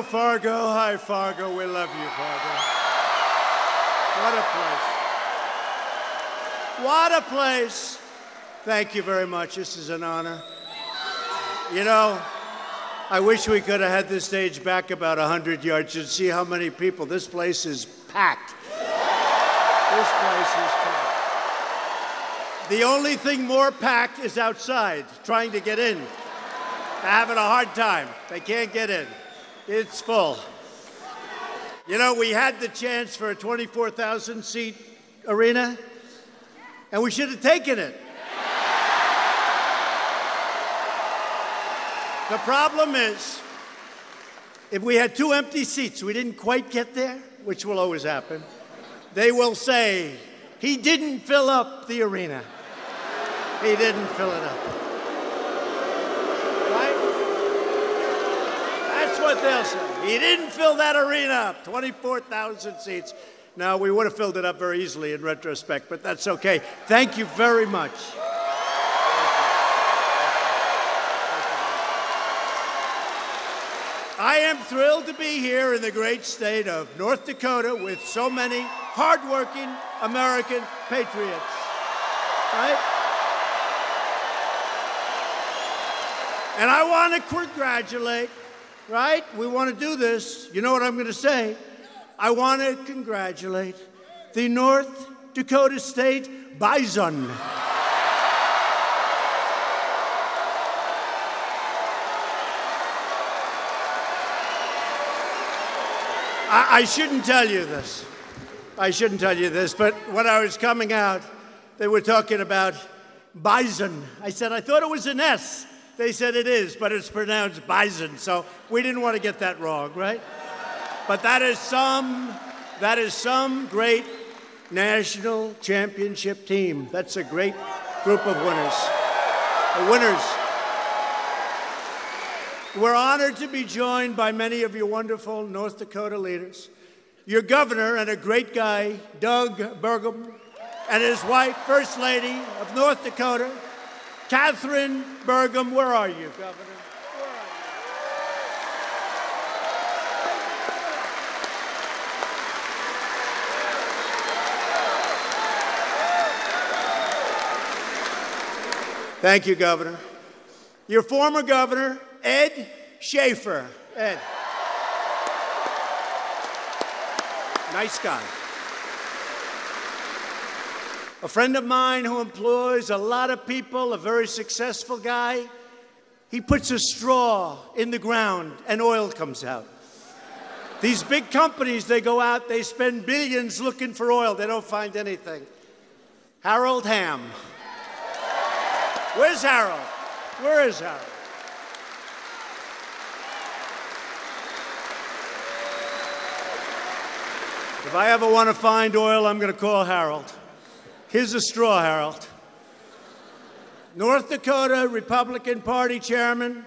Fargo. Hi, Fargo. We love you, Fargo. What a place. What a place. Thank you very much. This is an honor. You know, I wish we could have had this stage back about 100 yards. You'd see how many people. This place is packed. This place is packed. The only thing more packed is outside, trying to get in. They're having a hard time. They can't get in. It's full. You know, we had the chance for a 24,000-seat arena, and we should have taken it. The problem is, if we had 2 empty seats, we didn't quite get there, which will always happen, they will say, he didn't fill up the arena. He didn't fill it up. Right? That's what they'll say. He didn't fill that arena up, 24,000 seats. Now, we would have filled it up very easily in retrospect, but that's okay. Thank you very much. I am thrilled to be here in the great state of North Dakota with so many hardworking American patriots, right? And I want to congratulate, right? We want to do this. You know what I'm going to say? I want to congratulate the North Dakota State Bison. I shouldn't tell you this. I shouldn't tell you this, but when I was coming out, they were talking about bison. I said, I thought it was an S. They said it is, but it's pronounced bison, so we didn't want to get that wrong, right? But that is some great national championship team. That's a great group of winners. The winners. We're honored to be joined by many of your wonderful North Dakota leaders. Your governor and a great guy, Doug Burgum, and his wife, First Lady of North Dakota, Catherine Burgum. Where are you, Governor? Where are you? Thank you, Governor. Your former governor, Ed Schaefer. Ed. Nice guy. A friend of mine who employs a lot of people, a very successful guy. He puts a straw in the ground and oil comes out. These big companies, they go out, they spend billions looking for oil. They don't find anything. Harold Hamm. Where's Harold? Where is Harold? If I ever want to find oil, I'm going to call Harold. Here's a straw, Harold. North Dakota Republican Party Chairman,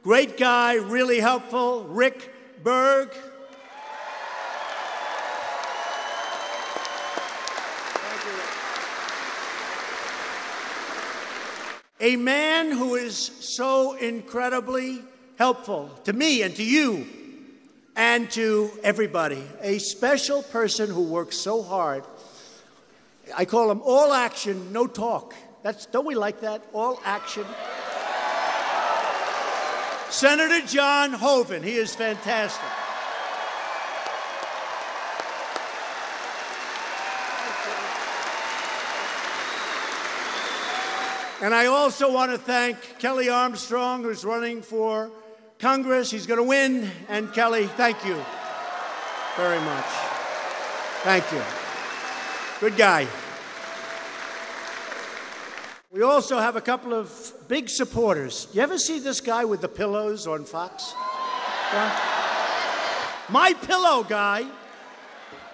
great guy, really helpful, Rick Berg. Thank you. A man who is so incredibly helpful to me and to you and to everybody. A special person who works so hard. I call him all action, no talk. Don't we like that? All action. Senator John Hoeven. He is fantastic. And I also want to thank Kelly Armstrong, who's running for Congress. He's going to win. And Kelly, thank you very much. Thank you. Good guy. We also have a couple of big supporters. You ever see this guy with the pillows on Fox? Yeah. My pillow guy,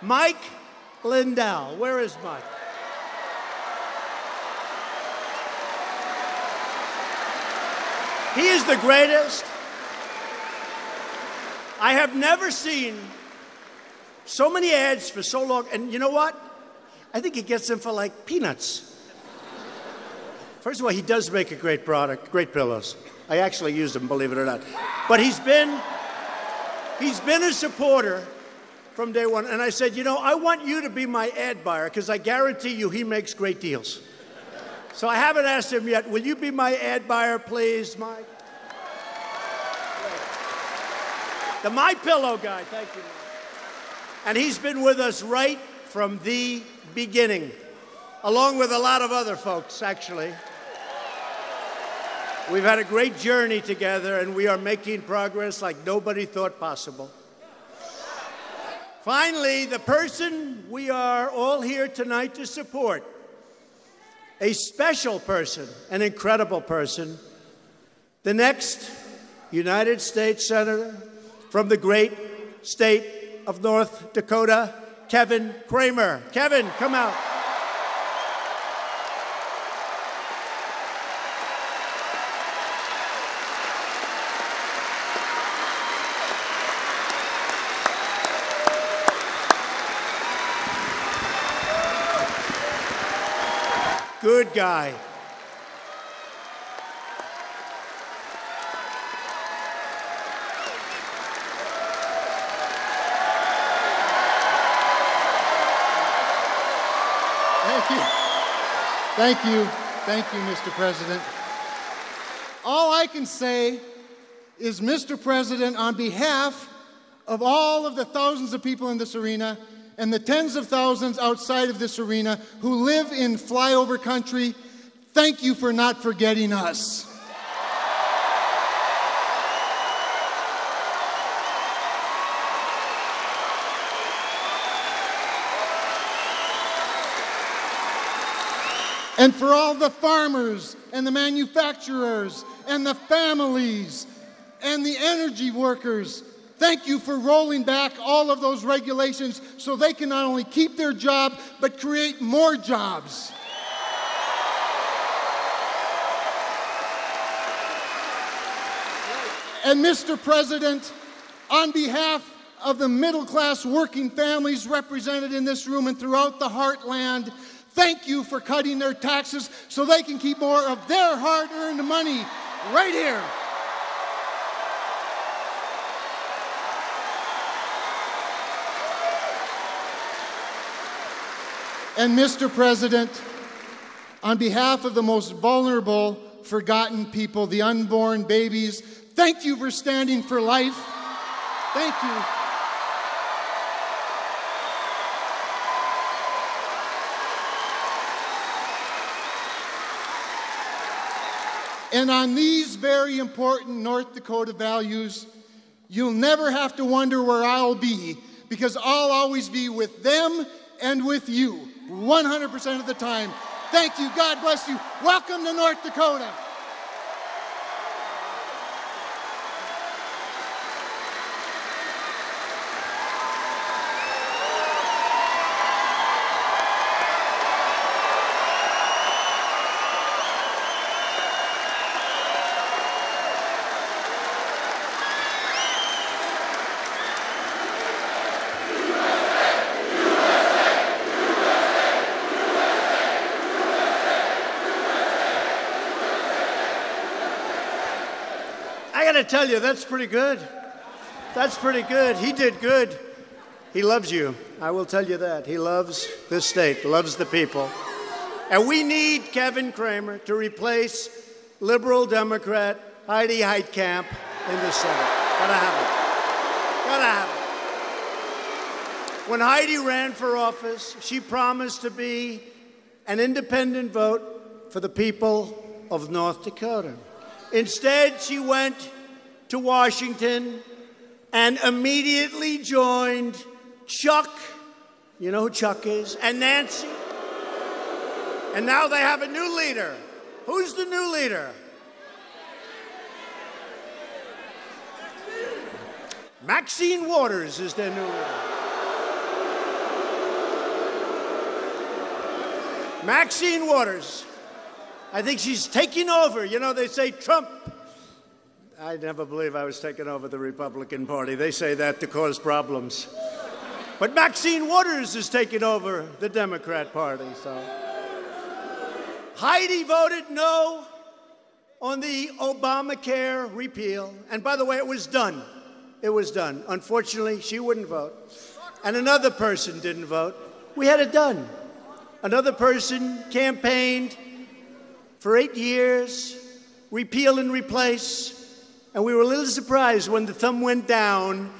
Mike Lindell. Where is Mike? He is the greatest. I have never seen so many ads for so long. And you know what? I think he gets them for like peanuts. First of all, he does make a great product, great pillows. I actually use them, believe it or not. But he's been He's been a supporter from day one. And I said, you know, I want you to be my ad buyer because I guarantee you he makes great deals. So I haven't asked him yet. Will you be my ad buyer, please, Mike? The My Pillow guy. Thank you, Mike. And he's been with us right from the beginning, along with a lot of other folks, actually. We've had a great journey together, and we are making progress like nobody thought possible. Finally, the person we are all here tonight to support, a special person, an incredible person, the next United States Senator from the great state of North Dakota, Kevin Cramer. Kevin, come out. Good guy. Thank you, Mr. President. All I can say is, Mr. President, on behalf of all of the thousands of people in this arena and the tens of thousands outside of this arena who live in flyover country, thank you for not forgetting us. And for all the farmers and the manufacturers and the families and the energy workers, thank you for rolling back all of those regulations so they can not only keep their job, but create more jobs. And Mr. President, on behalf of the middle-class working families represented in this room and throughout the heartland, thank you for cutting their taxes so they can keep more of their hard-earned money right here. And Mr. President, on behalf of the most vulnerable, forgotten people, the unborn babies, thank you for standing for life. Thank you. And on these very important North Dakota values, you'll never have to wonder where I'll be, because I'll always be with them and with you, 100% of the time. Thank you. God bless you. Welcome to North Dakota. I gotta tell you, that's pretty good. That's pretty good. He did good. He loves you. I will tell you that. He loves this state, loves the people. And we need Kevin Cramer to replace liberal Democrat Heidi Heitkamp in the Senate. Gotta have it. Gotta have it. When Heidi ran for office, she promised to be an independent vote for the people of North Dakota. Instead, she went to Washington and immediately joined Chuck, you know who Chuck is, and Nancy. And now they have a new leader. Who's the new leader? Maxine Waters is their new leader. Maxine Waters. I think she's taking over. You know, they say Trump. I never believe I was taking over the Republican Party. They say that to cause problems. But Maxine Waters is taking over the Democrat Party, so. Heidi voted no on the Obamacare repeal. And by the way, it was done. it was done. Unfortunately, she wouldn't vote. And another person didn't vote. We had it done. Another person campaigned for 8 years, repeal and replace, and we were a little surprised when the thumb went down,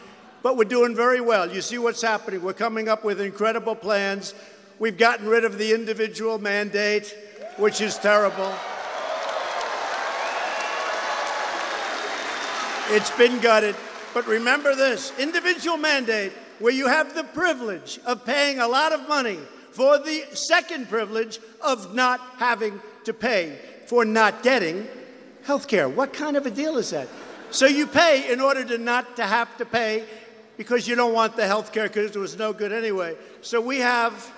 but we're doing very well. You see what's happening. We're coming up with incredible plans. We've gotten rid of the individual mandate, which is terrible. It's been gutted. But remember this, individual mandate, where you have the privilege of paying a lot of money for the second privilege of not having to pay for not getting health care. What kind of a deal is that? So you pay in order to not to have to pay because you don't want the health care because it was no good anyway. So we have,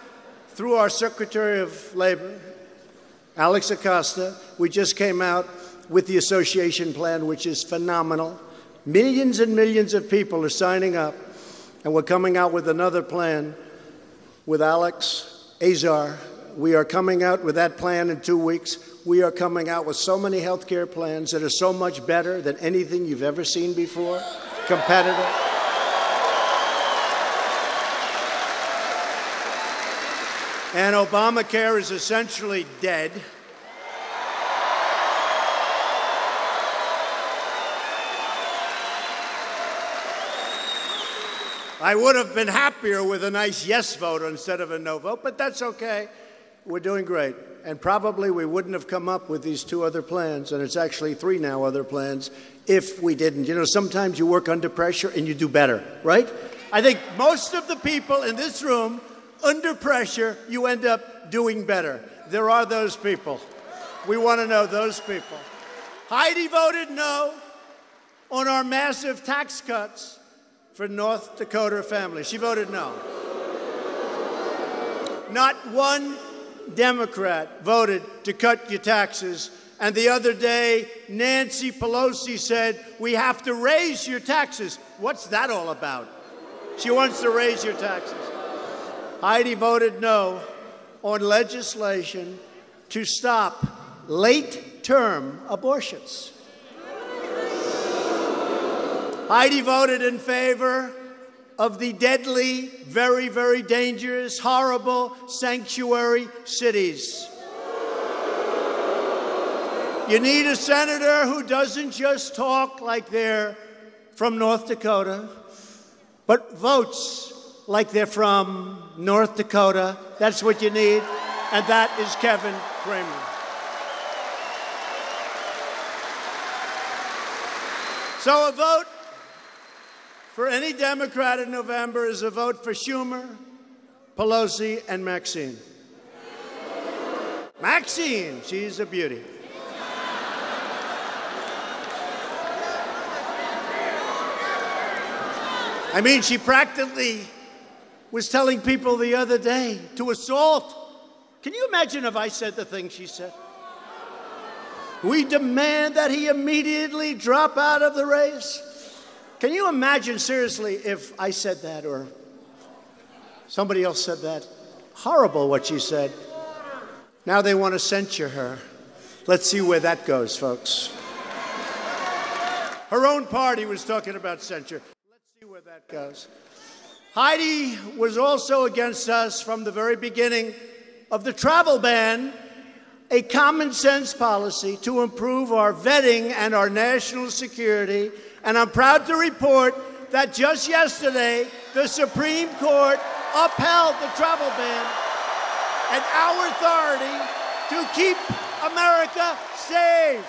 through our Secretary of Labor, Alex Acosta, we just came out with the association plan, which is phenomenal. Millions and millions of people are signing up, and we're coming out with another plan with Alex Azar. We are coming out with that plan in 2 weeks. We are coming out with so many health care plans that are so much better than anything you've ever seen before, competitive. And Obamacare is essentially dead. I would have been happier with a nice yes vote instead of a no vote, but that's okay. We're doing great. And probably we wouldn't have come up with these 2 other plans, and it's actually 3 now other plans, if we didn't. You know, sometimes you work under pressure and you do better, right? I think most of the people in this room, under pressure, you end up doing better. There are those people. We want to know those people. Heidi voted no on our massive tax cuts for North Dakota families. She voted no. Not one Democrat voted to cut your taxes. And the other day, Nancy Pelosi said, we have to raise your taxes. What's that all about? She wants to raise your taxes. Heidi voted no on legislation to stop late-term abortions. Heidi voted in favor of the deadly, very, very dangerous, horrible sanctuary cities. You need a senator who doesn't just talk like they're from North Dakota, but votes like they're from North Dakota. That's what you need, and that is Kevin Cramer. So a vote for any Democrat in November is a vote for Schumer, Pelosi, and Maxine. Maxine, she's a beauty. I mean, she practically was telling people the other day to assault. Can you imagine if I said the thing she said? We demand that he immediately drop out of the race. Can you imagine, seriously, if I said that or somebody else said that? Horrible what she said. Now they want to censure her. Let's see where that goes, folks. Her own party was talking about censure. Let's see where that goes. Heidi was also against us from the very beginning of the travel ban, a common sense policy to improve our vetting and our national security. And I'm proud to report that just yesterday, the Supreme Court upheld the travel ban and our authority to keep America safe.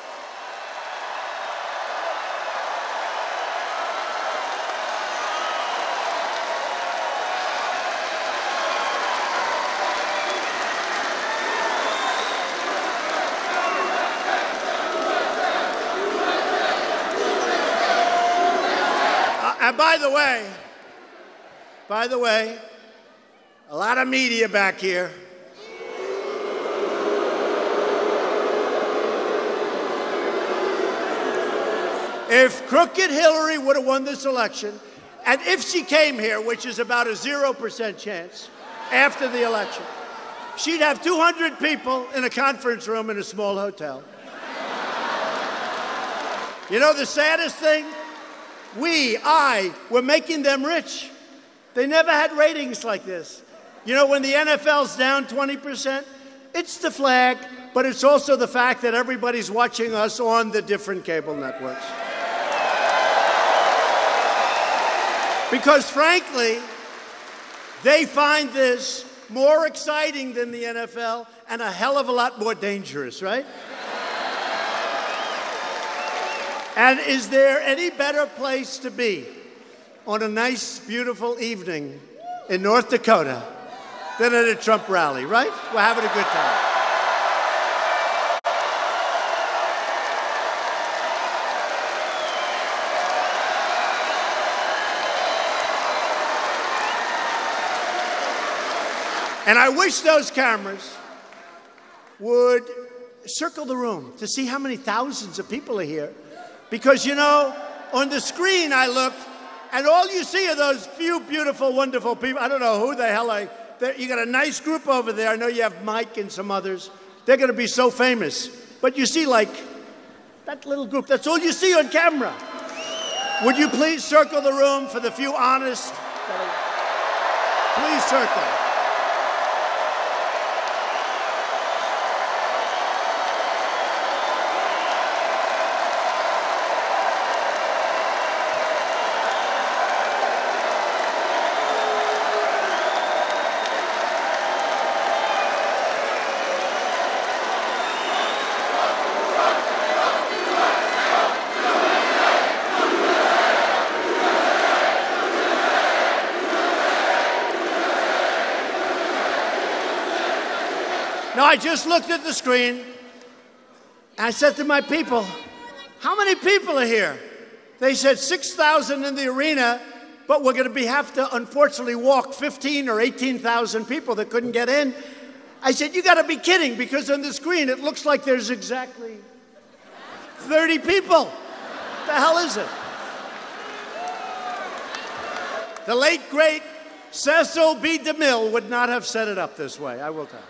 And by the way, a lot of media back here. If crooked Hillary would have won this election, and if she came here, which is about a 0% chance after the election, she'd have 200 people in a conference room in a small hotel. You know the saddest thing? we're making them rich. They never had ratings like this. You know, when the NFL's down 20%, it's the flag, but it's also the fact that everybody's watching us on the different cable networks. Because frankly, they find this more exciting than the NFL and a hell of a lot more dangerous, right? And is there any better place to be on a nice, beautiful evening in North Dakota than at a Trump rally, right? We're having a good time. And I wish those cameras would circle the room to see how many thousands of people are here. Because, you know, on the screen I looked, and all you see are those few beautiful, wonderful people. I don't know who the hell you got a nice group over there. I know you have Mike and some others. They're going to be so famous. But you see, like, that little group. That's all you see on camera. Would you please circle the room for the few honest? Please circle. Now, I just looked at the screen, and I said to my people, how many people are here? They said 6,000 in the arena, but we're going to have to, unfortunately, walk 15 or 18,000 people that couldn't get in. I said, you got to be kidding, because on the screen it looks like there's exactly 30 people. What the hell is it? The late, great Cecil B. DeMille would not have set it up this way, I will tell you.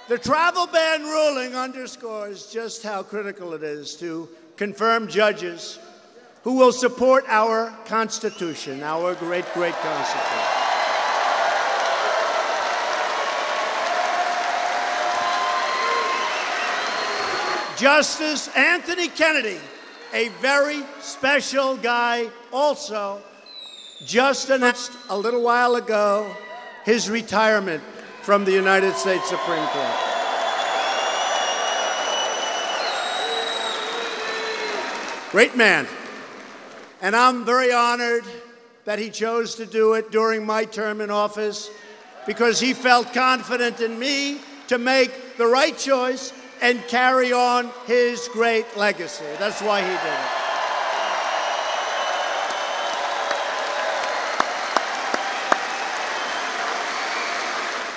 The travel ban ruling underscores just how critical it is to confirm judges who will support our Constitution, our great, great Constitution. Justice Anthony Kennedy, a very special guy also, just announced a little while ago his retirement from the United States Supreme Court. Great man. And I'm very honored that he chose to do it during my term in office because he felt confident in me to make the right choice and carry on his great legacy. That's why he did it.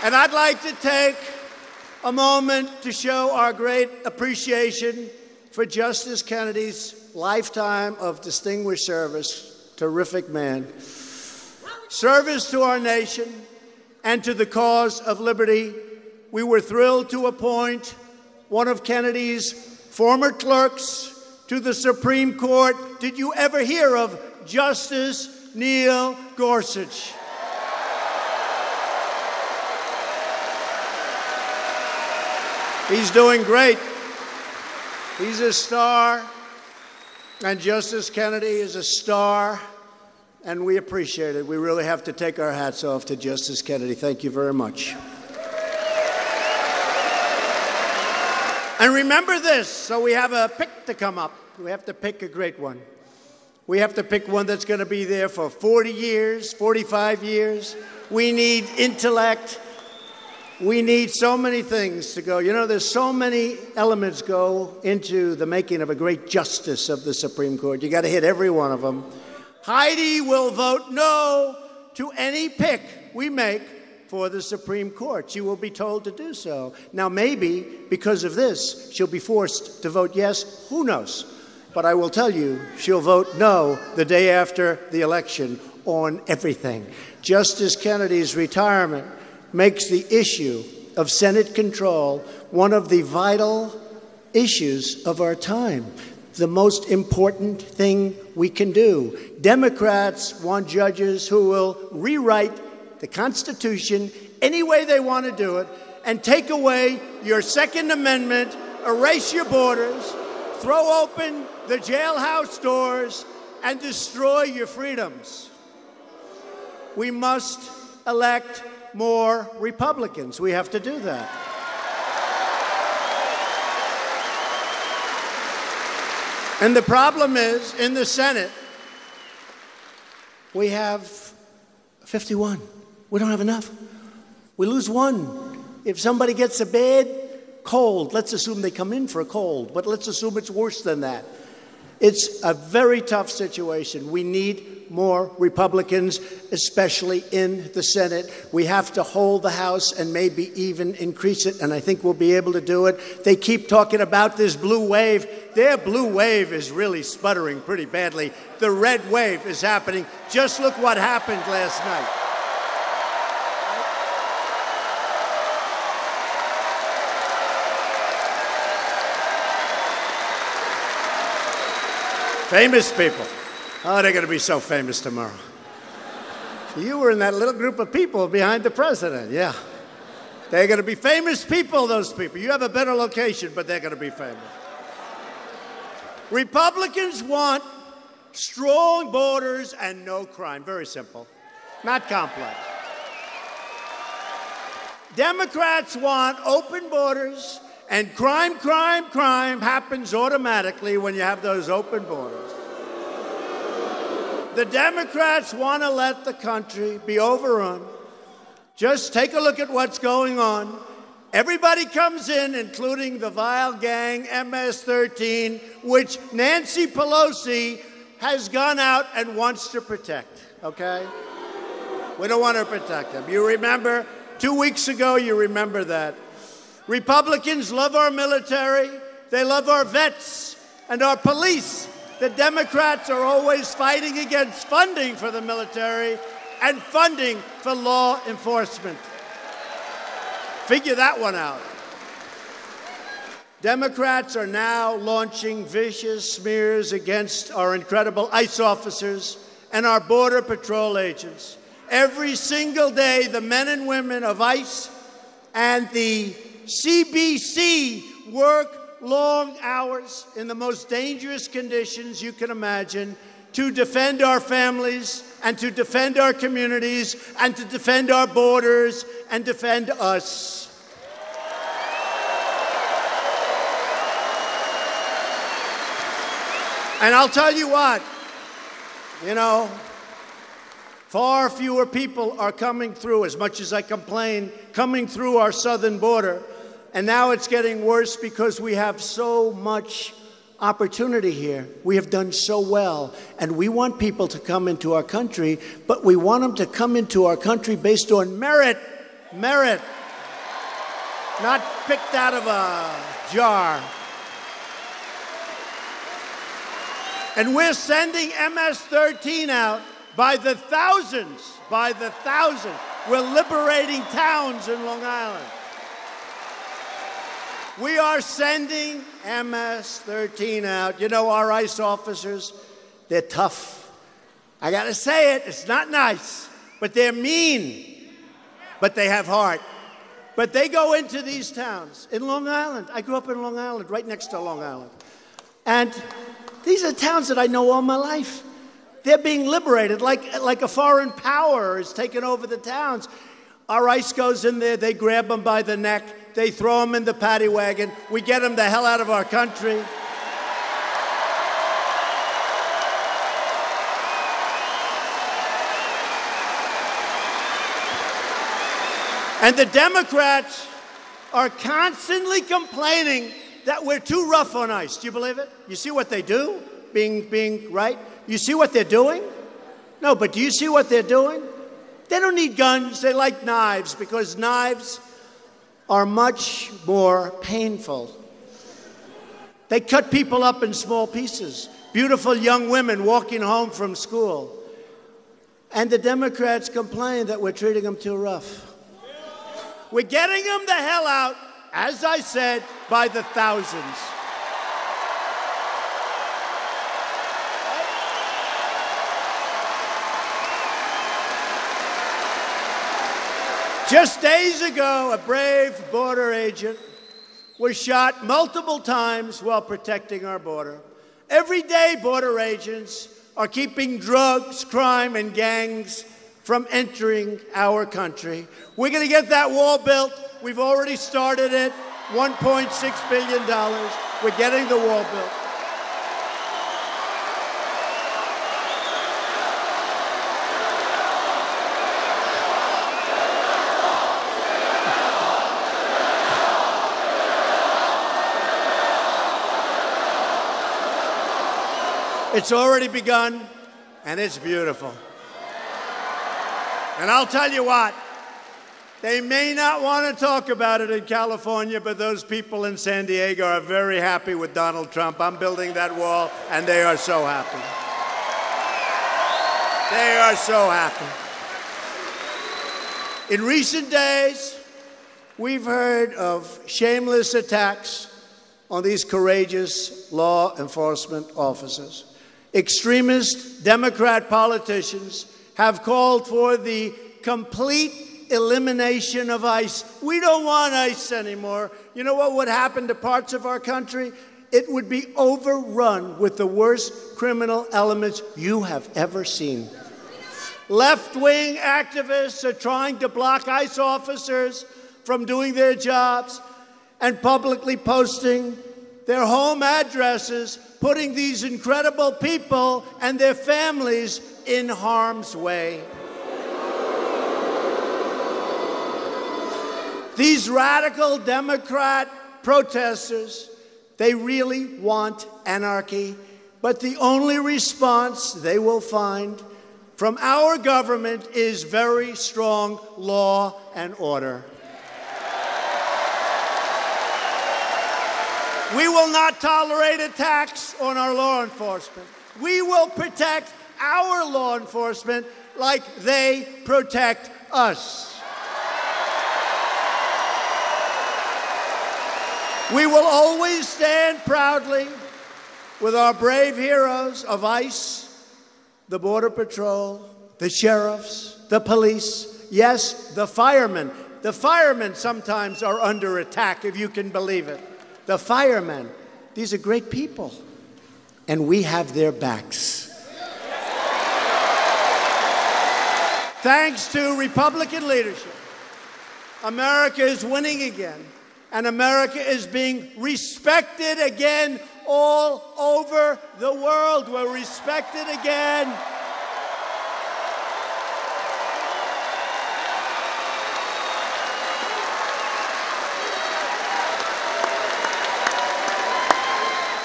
And I'd like to take a moment to show our great appreciation for Justice Kennedy's lifetime of distinguished service. Terrific man. Service to our nation and to the cause of liberty. We were thrilled to appoint one of Kennedy's former clerks to the Supreme Court. Did you ever hear of Justice Neil Gorsuch? He's doing great. He's a star, and Justice Kennedy is a star, and we appreciate it. We really have to take our hats off to Justice Kennedy. Thank you very much. And remember this, so we have a pick to come up. We have to pick a great one. We have to pick one that's going to be there for 40 years, 45 years. We need intellect. We need so many things to go. You know, there's so many elements go into the making of a great justice of the Supreme Court. You got to hit every one of them. Heidi will vote no to any pick we make for the Supreme Court. She will be told to do so. Now, maybe because of this, she'll be forced to vote yes. Who knows? But I will tell you, she'll vote no the day after the election on everything. Justice Kennedy's retirement makes the issue of Senate control one of the vital issues of our time. the most important thing we can do. Democrats want judges who will rewrite the Constitution any way they want to do it and take away your Second Amendment, erase your borders, throw open the jailhouse doors, and destroy your freedoms. We must elect more Republicans. We have to do that. And the problem is, in the Senate, we have 51. We don't have enough. We lose one. If somebody gets a bad cold, let's assume they come in for a cold, but let's assume it's worse than that. It's a very tough situation. We need more Republicans, especially in the Senate. We have to hold the House and maybe even increase it, and I think we'll be able to do it. They keep talking about this blue wave. Their blue wave is really sputtering pretty badly. The red wave is happening. Just look what happened last night. Famous people. Oh, they're going to be so famous tomorrow. You were in that little group of people behind the president, yeah. They're going to be famous people, those people. You have a better location, but they're going to be famous. Republicans want strong borders and no crime. Very simple, not complex. Democrats want open borders, and crime happens automatically when you have those open borders. The Democrats want to let the country be overrun. Just take a look at what's going on. Everybody comes in, including the vile gang MS-13, which Nancy Pelosi has gone out and wants to protect, okay? We don't want to protect them. You remember, 2 weeks ago, you remember that. Republicans love our military, they love our vets and our police. The Democrats are always fighting against funding for the military and funding for law enforcement. Figure that one out. Democrats are now launching vicious smears against our incredible ICE officers and our Border Patrol agents. Every single day, the men and women of ICE and the CBC work long hours in the most dangerous conditions you can imagine to defend our families and to defend our communities and to defend our borders and defend us. And I'll tell you what, far fewer people are coming through, as much as I complain, coming through our southern border. And now it's getting worse because we have so much opportunity here. We have done so well. And we want people to come into our country, but we want them to come into our country based on merit. Merit. Not picked out of a jar. And we're sending MS-13 out by the thousands. By the thousands. We're liberating towns in Long Island. We are sending MS-13 out. You know, our ICE officers, they're tough. I got to say it, it's not nice, but they're mean. But they have heart. But they go into these towns in Long Island. I grew up in Long Island, right next to Long Island. And these are towns that I know all my life. They're being liberated like a foreign power is taking over the towns. Our ICE goes in there, they grab them by the neck, they throw them in the paddy wagon, we get them the hell out of our country. And the Democrats are constantly complaining that we're too rough on ICE. Do you believe it? You see what they do? Being right? You see what they're doing? No, but do you see what they're doing? They don't need guns. They like knives because knives are much more painful. They cut people up in small pieces. Beautiful young women walking home from school. And the Democrats complain that we're treating them too rough. We're getting them the hell out, as I said, by the thousands. Just days ago, a brave border agent was shot multiple times while protecting our border. Every day, border agents are keeping drugs, crime, and gangs from entering our country. We're going to get that wall built. We've already started it, $1.6 billion. We're getting the wall built. It's already begun, and it's beautiful. And I'll tell you what, they may not want to talk about it in California, but those people in San Diego are very happy with Donald Trump. I'm building that wall, and they are so happy. They are so happy. In recent days, we've heard of shameless attacks on these courageous law enforcement officers. Extremist Democrat politicians have called for the complete elimination of ICE. We don't want ICE anymore. You know what would happen to parts of our country? It would be overrun with the worst criminal elements you have ever seen. Left-wing activists are trying to block ICE officers from doing their jobs and publicly posting their home addresses, putting these incredible people and their families in harm's way. These radical Democrat protesters, they really want anarchy, but the only response they will find from our government is very strong law and order. We will not tolerate attacks on our law enforcement. We will protect our law enforcement like they protect us. We will always stand proudly with our brave heroes of ICE, the Border Patrol, the sheriffs, the police, yes, the firemen. The firemen sometimes are under attack, if you can believe it. The firemen, these are great people, and we have their backs. Thanks to Republican leadership, America is winning again, and America is being respected again all over the world. We're respected again.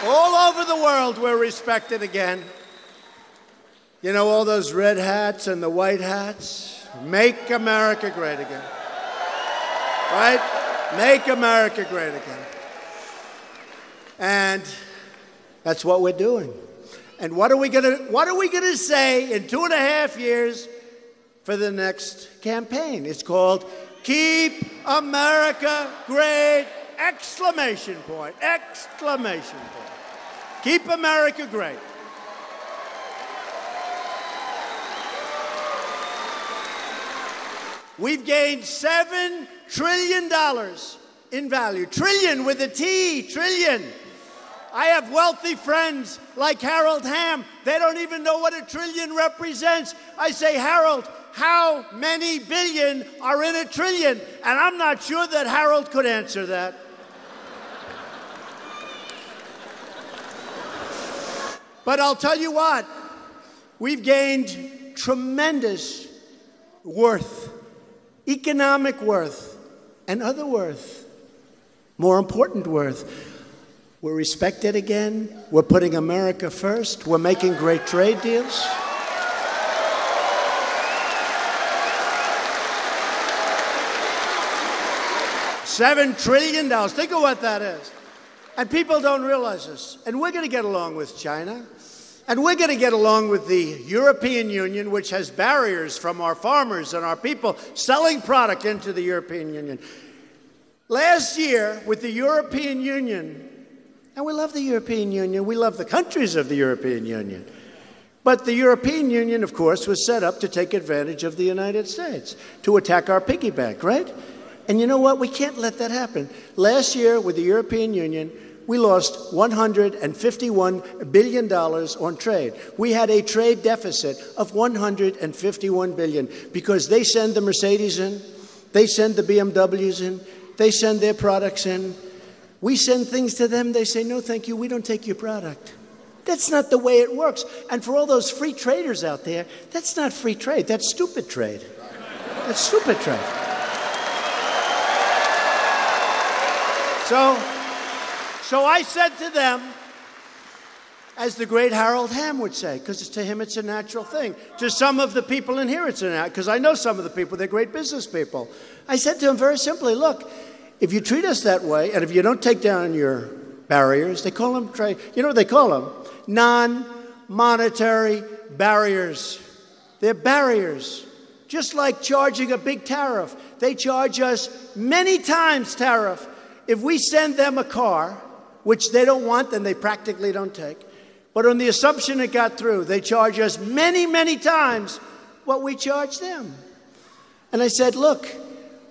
All over the world, we're respected again. You know, all those red hats and the white hats? Make America great again. Right? Make America great again. And that's what we're doing. And what are we gonna say in 2.5 years for the next campaign? It's called Keep America Great! Exclamation point. Exclamation point. Keep America great. We've gained $7 trillion in value. Trillion with a T, trillion. I have wealthy friends like Harold Hamm. They don't even know what a trillion represents. I say, Harold, how many billion are in a trillion? And I'm not sure that Harold could answer that. But I'll tell you what, we've gained tremendous worth, economic worth, and other worth, more important worth. We're respected again. We're putting America first. We're making great trade deals. $7 trillion. Think of what that is. And people don't realize this. And we're going to get along with China. And we're going to get along with the European Union, which has barriers from our farmers and our people selling product into the European Union. Last year, with the European Union, and we love the European Union, we love the countries of the European Union, But the European Union, of course, was set up to take advantage of the United States, to attack our piggy bank, right? And you know what? We can't let that happen. Last year, with the European Union, we lost $151 billion on trade. We had a trade deficit of $151 billion because they send the Mercedes in, they send the BMWs in, they send their products in. We send things to them, they say, no, thank you, we don't take your product. That's not the way it works. And for all those free traders out there, that's not free trade, that's stupid trade. That's stupid trade. So I said to them, as the great Harold Hamm would say, because to him it's a natural thing. To some of the people in here it's a natural, because I know some of the people, they're great business people. I said to them very simply, look, if you treat us that way, and if you don't take down your barriers, they call them trade, you know what they call them? Non-monetary barriers. They're barriers. Just like charging a big tariff. They charge us many times tariff. If we send them a car, which they don't want, then they practically don't take. But on the assumption it got through, they charge us many, many times what we charge them. And I said, look,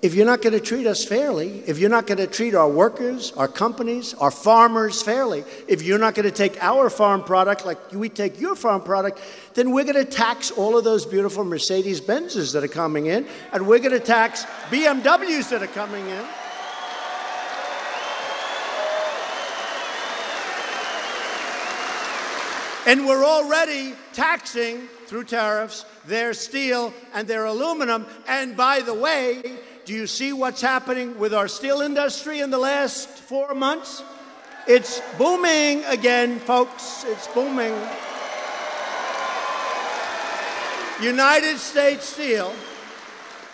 if you're not going to treat us fairly, if you're not going to treat our workers, our companies, our farmers fairly, if you're not going to take our farm product like we take your farm product, then we're going to tax all of those beautiful Mercedes-Benzes that are coming in, and we're going to tax BMWs that are coming in. And we're already taxing, through tariffs, their steel and their aluminum. And by the way, do you see what's happening with our steel industry in the last 4 months? It's booming again, folks. It's booming. United States Steel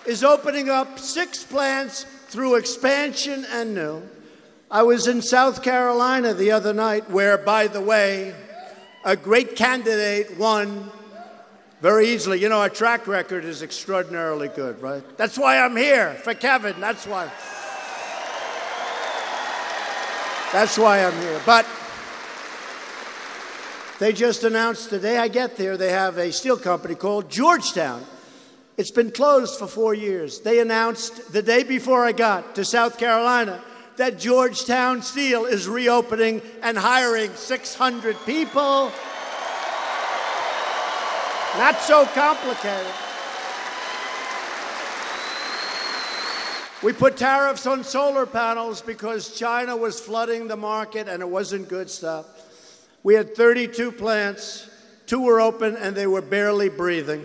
is opening up 6 plants through expansion and new. I was in South Carolina the other night where, by the way, a great candidate won very easily. You know, our track record is extraordinarily good, right? That's why I'm here, for Kevin, that's why. That's why I'm here. But they just announced the day I get there, they have a steel company called Georgetown. It's been closed for 4 years. They announced the day before I got to South Carolina that Georgetown Steel is reopening and hiring 600 people. Not so complicated. We put tariffs on solar panels because China was flooding the market and it wasn't good stuff. We had 32 plants, 2 were open and they were barely breathing.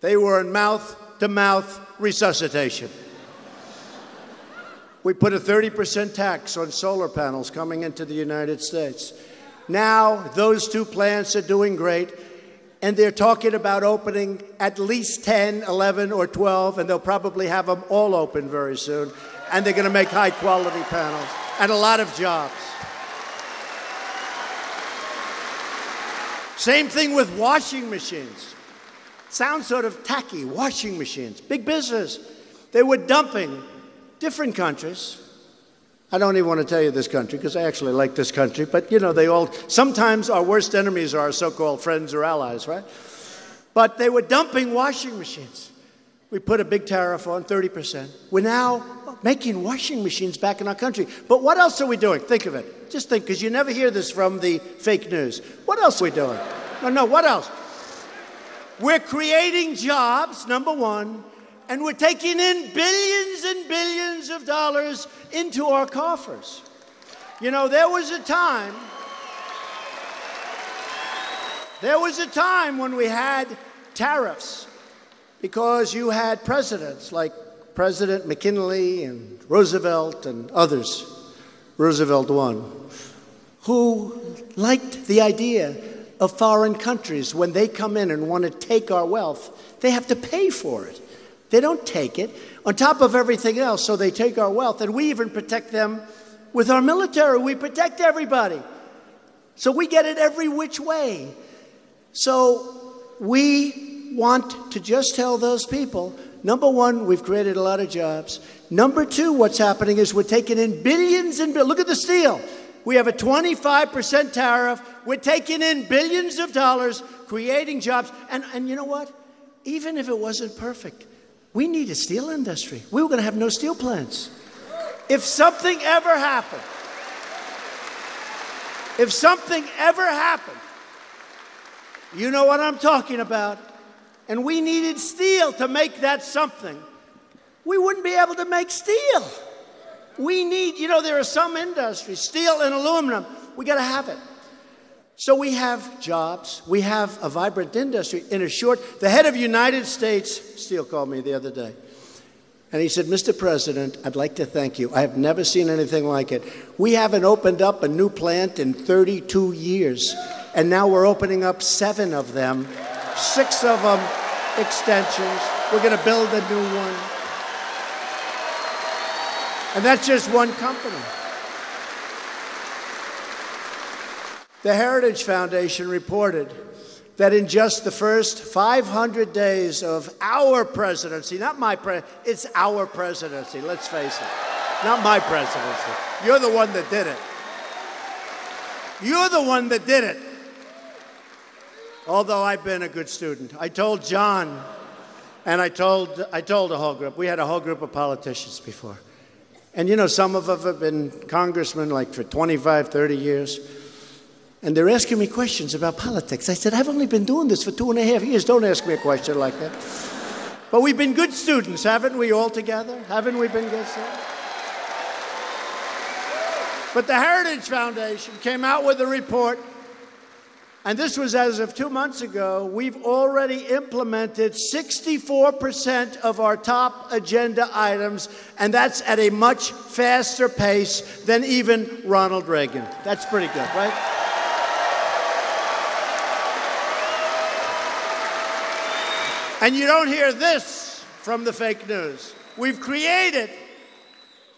They were in mouth-to-mouth resuscitation. We put a 30% tax on solar panels coming into the United States. Now, those 2 plants are doing great, and they're talking about opening at least 10, 11, or 12, and they'll probably have them all open very soon, and they're going to make high-quality panels and a lot of jobs. Same thing with washing machines. Sounds sort of tacky, washing machines. Big business. They were dumping different countries. I don't even want to tell you this country because I actually like this country, but you know, sometimes our worst enemies are our so-called friends or allies, right? But they were dumping washing machines. We put a big tariff on, 30%. We're now making washing machines back in our country. But what else are we doing? Think of it. Just think, because you never hear this from the fake news. What else are we doing? No, what else? We're creating jobs, number one, and we're taking in billions and billions of dollars into our coffers. You know, there was a time when we had tariffs because you had presidents like President McKinley and Roosevelt and others, Roosevelt won, who liked the idea of foreign countries when they come in and want to take our wealth, they have to pay for it. They don't take it on top of everything else, so they take our wealth, and we even protect them with our military. We protect everybody. So we get it every which way. So we want to just tell those people, number one, we've created a lot of jobs. Number two, what's happening is we're taking in billions and billions. Look at the steel. We have a 25% tariff. We're taking in billions of dollars creating jobs. And you know what? Even if it wasn't perfect, we need a steel industry. We were going to have no steel plants. If something ever happened, you know what I'm talking about, and we needed steel to make that something, we wouldn't be able to make steel. We need, there are some industries, steel and aluminum, we got to have it. So we have jobs, we have a vibrant industry. The head of United States Steel called me the other day, and he said, Mr. President, I'd like to thank you. I have never seen anything like it. We haven't opened up a new plant in 32 years, and now we're opening up 7 of them, 6 of them extensions. We're going to build a new one. And that's just one company. The Heritage Foundation reported that in just the first 500 days of our presidency, not my presidency, it's our presidency, let's face it, not my presidency. You're the one that did it. You're the one that did it. Although I've been a good student. I told John, and I told the whole group, we had a whole group of politicians before. And some of them have been congressmen like for 25, 30 years. And they're asking me questions about politics. I said, I've only been doing this for 2.5 years. Don't ask me a question like that. But we've been good students, haven't we, all together? Haven't we been good students? But the Heritage Foundation came out with a report, and this was as of 2 months ago. We've already implemented 64% of our top agenda items, and that's at a much faster pace than even Ronald Reagan. That's pretty good, right? And you don't hear this from the fake news. We've created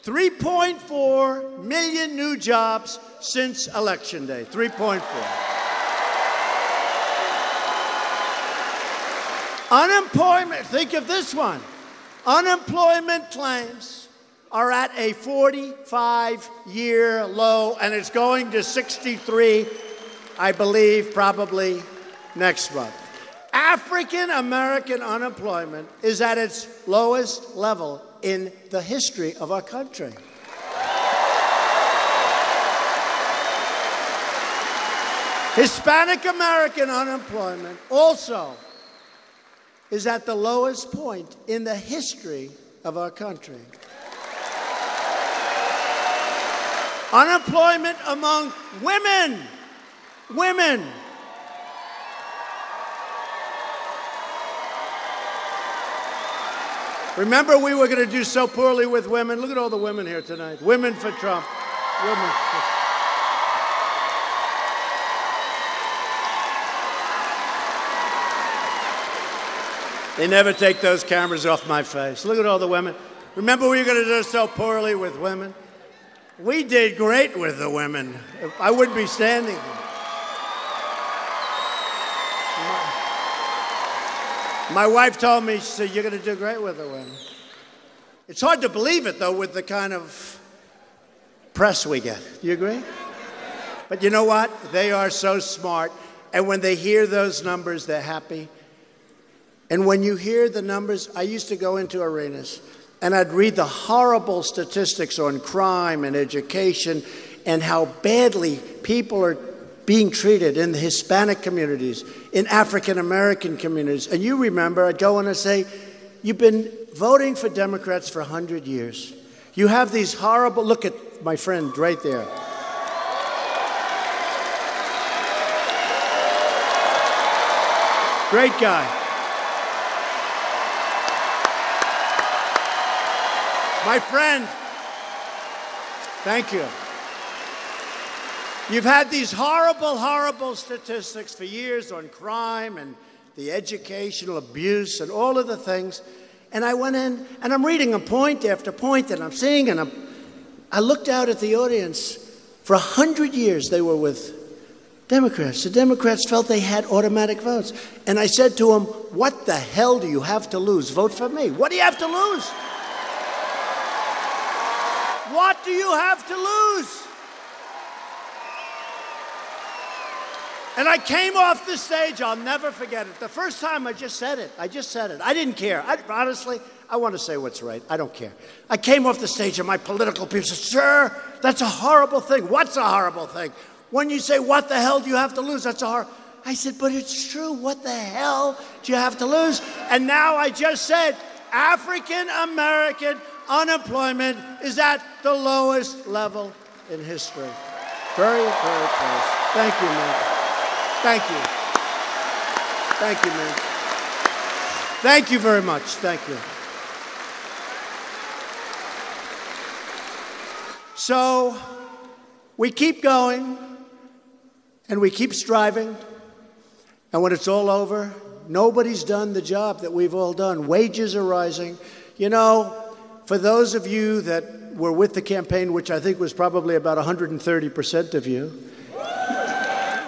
3.4 million new jobs since Election Day. 3.4. Unemployment, think of this one. Unemployment claims are at a 45-year low, and it's going to 63, I believe, probably next month. African American unemployment is at its lowest level in the history of our country. Hispanic American unemployment also is at the lowest point in the history of our country. Unemployment among women. Remember, we were going to do so poorly with women. Look at all the women here tonight. Women for Trump. Women. They never take those cameras off my face. Look at all the women. Remember, we were going to do so poorly with women. We did great with the women. I wouldn't be standing here. My wife told me, she said, you're going to do great with the women. It's hard to believe it, though, with the kind of press we get. Do you agree? But you know what? They are so smart. And when they hear those numbers, they're happy. And when you hear the numbers, I used to go into arenas, and I'd read the horrible statistics on crime and education and how badly people are being treated in the Hispanic communities, in African American communities. And you remember, I'd go in and say, you've been voting for Democrats for 100 years. You have these horrible, look at my friend right there. Great guy. My friend, thank you. You've had these horrible, horrible statistics for years on crime and the educational abuse and all of the things. And I went in, and I'm reading them point after point, and I'm seeing, and I looked out at the audience. For 100 years, they were with Democrats. The Democrats felt they had automatic votes. And I said to them, what the hell do you have to lose? Vote for me. What do you have to lose? What do you have to lose? And I came off the stage, I'll never forget it. The first time I just said it. I didn't care. Honestly, I want to say what's right. I don't care. I came off the stage and my political people said, sir, that's a horrible thing. What's a horrible thing? When you say, what the hell do you have to lose? That's a horrible. I said, but it's true. What the hell do you have to lose? And now I just said, African American unemployment is at the lowest level in history. Very, very close. Thank you, man. Thank you. Thank you, man. Thank you very much. Thank you. So we keep going and we keep striving. And when it's all over, nobody's done the job that we've all done. Wages are rising. You know, for those of you that were with the campaign, which I think was probably about 130% of you,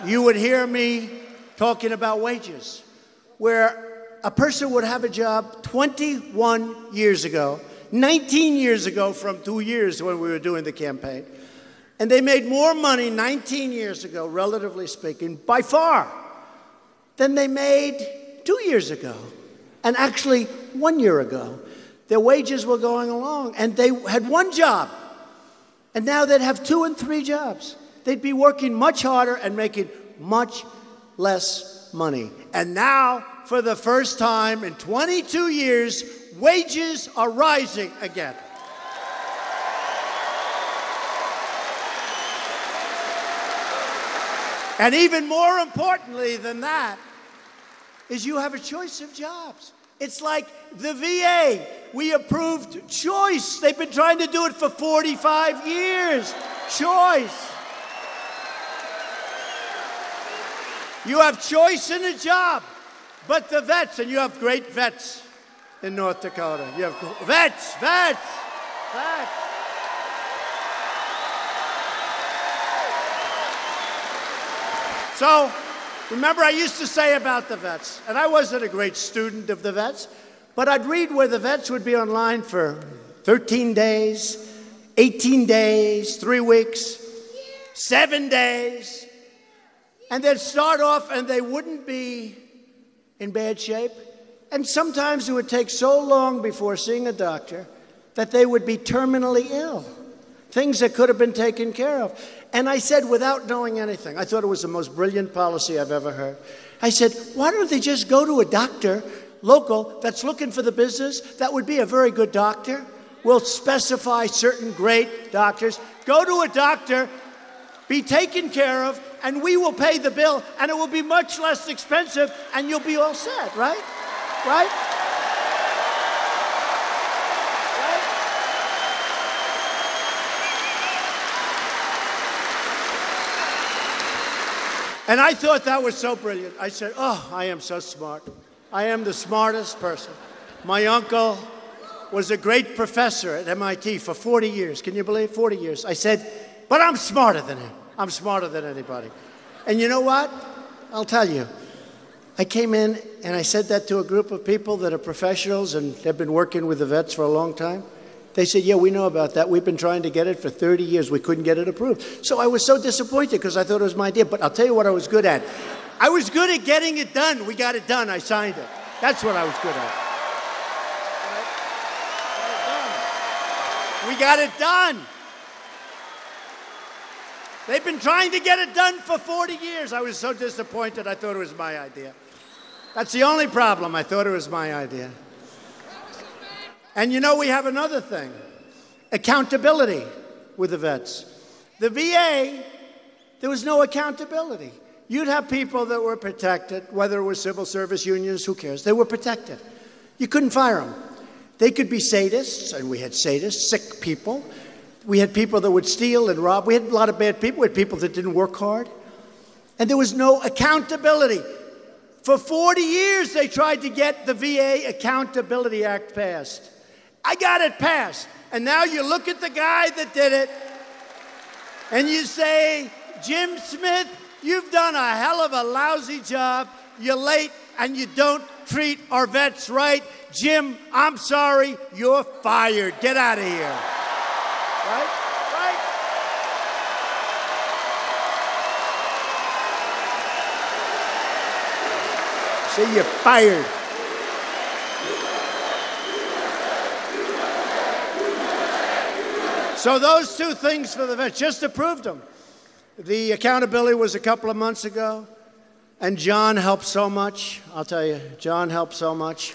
you would hear me talking about wages, where a person would have a job 21 years ago, 19 years ago from 2 years when we were doing the campaign, and they made more money 19 years ago, relatively speaking, by far, than they made 2 years ago, and actually 1 year ago. Their wages were going along, and they had one job, and now they'd have 2 and 3 jobs. They'd be working much harder and making much less money. And now, for the first time in 22 years, wages are rising again. And even more importantly than that is you have a choice of jobs. It's like the VA. We approved choice. They've been trying to do it for 45 years. Choice. You have choice in a job. But the vets, and you have great vets in North Dakota. You have vets. So, remember I used to say about the vets, and I wasn't a great student of the vets, but I'd read where the vets would be online for 13 days, 18 days, 3 weeks, 7 days, and they'd start off and they wouldn't be in bad shape. And sometimes it would take so long before seeing a doctor that they would be terminally ill, things that could have been taken care of. And I said, without knowing anything, I thought it was the most brilliant policy I've ever heard. I said, why don't they just go to a doctor, local, that's looking for the business? That would be a very good doctor. We'll specify certain great doctors. Go to a doctor, be taken care of, and we will pay the bill, and it will be much less expensive, and you'll be all set, right? Right? And I thought that was so brilliant. I said, oh, I am so smart. I am the smartest person. My uncle was a great professor at MIT for 40 years. Can you believe 40 years? I said, but I'm smarter than him. I'm smarter than anybody. And you know what? I'll tell you. I came in and I said that to a group of people that are professionals and have been working with the vets for a long time. They said, yeah, we know about that. We've been trying to get it for 30 years. We couldn't get it approved. So I was so disappointed because I thought it was my idea. But I'll tell you what I was good at. I was good at getting it done. We got it done. I signed it. That's what I was good at. We got it done. They've been trying to get it done for 40 years. I was so disappointed. I thought it was my idea. That's the only problem. I thought it was my idea. And you know, we have another thing. Accountability with the vets. The VA, there was no accountability. You'd have people that were protected, whether it was civil service unions, who cares? They were protected. You couldn't fire them. They could be sadists, and we had sadists, sick people. We had people that would steal and rob. We had a lot of bad people. We had people that didn't work hard. And there was no accountability. For 40 years, they tried to get the VA Accountability Act passed. I got it passed. And now you look at the guy that did it, and you say, Jim Smith, you've done a hell of a lousy job. You're late, and you don't treat our vets right. Jim, I'm sorry, you're fired. Get out of here. Right? Right? Say you're fired. So those two things for the vets, just approved them. The accountability was a couple of months ago, and John helped so much. I'll tell you, John helped so much.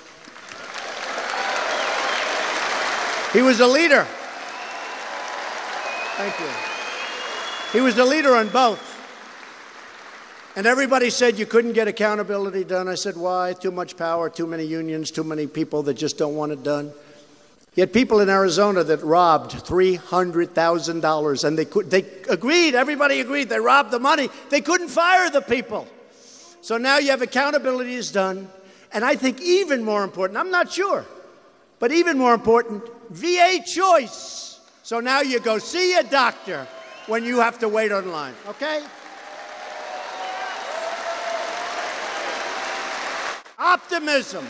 He was a leader. Thank you. He was the leader on both. And everybody said you couldn't get accountability done. I said, why? Too much power, too many unions, too many people that just don't want it done. You had people in Arizona that robbed $300,000, and they agreed, everybody agreed, they robbed the money. They couldn't fire the people. So now you have accountability is done. And I think even more important, I'm not sure, but even more important, VA choice. So now you go see a doctor when you have to wait online, okay? Optimism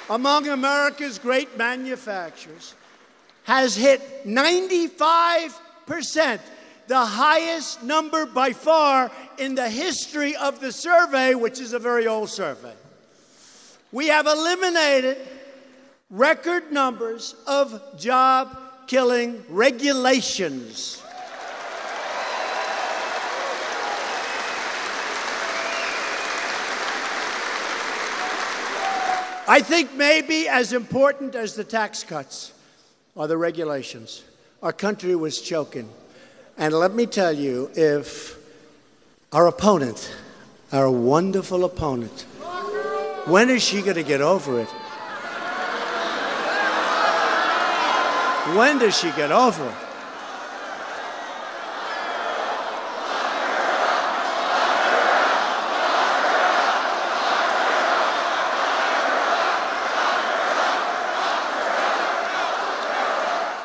among America's great manufacturers has hit 95%, the highest number by far in the history of the survey, which is a very old survey. We have eliminated record numbers of job-killing regulations. I think maybe as important as the tax cuts are the regulations. Our country was choking. And let me tell you, if our opponent, our wonderful opponent, when is she going to get over it? When does she get over it?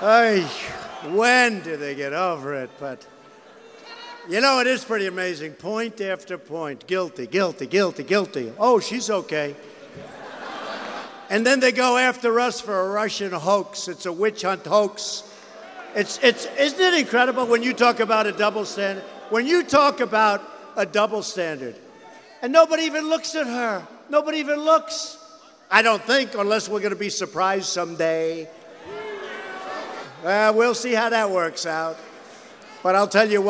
Ay, when do they get over it? But, you know, it is pretty amazing. Point after point. Guilty, guilty, guilty, guilty. Oh, she's okay. And then they go after us for a Russian hoax. It's a witch hunt hoax. Isn't it incredible when you talk about a double standard? When you talk about a double standard, and nobody even looks at her. Nobody even looks. I don't think, unless we're going to be surprised someday. We'll see how that works out. But I'll tell you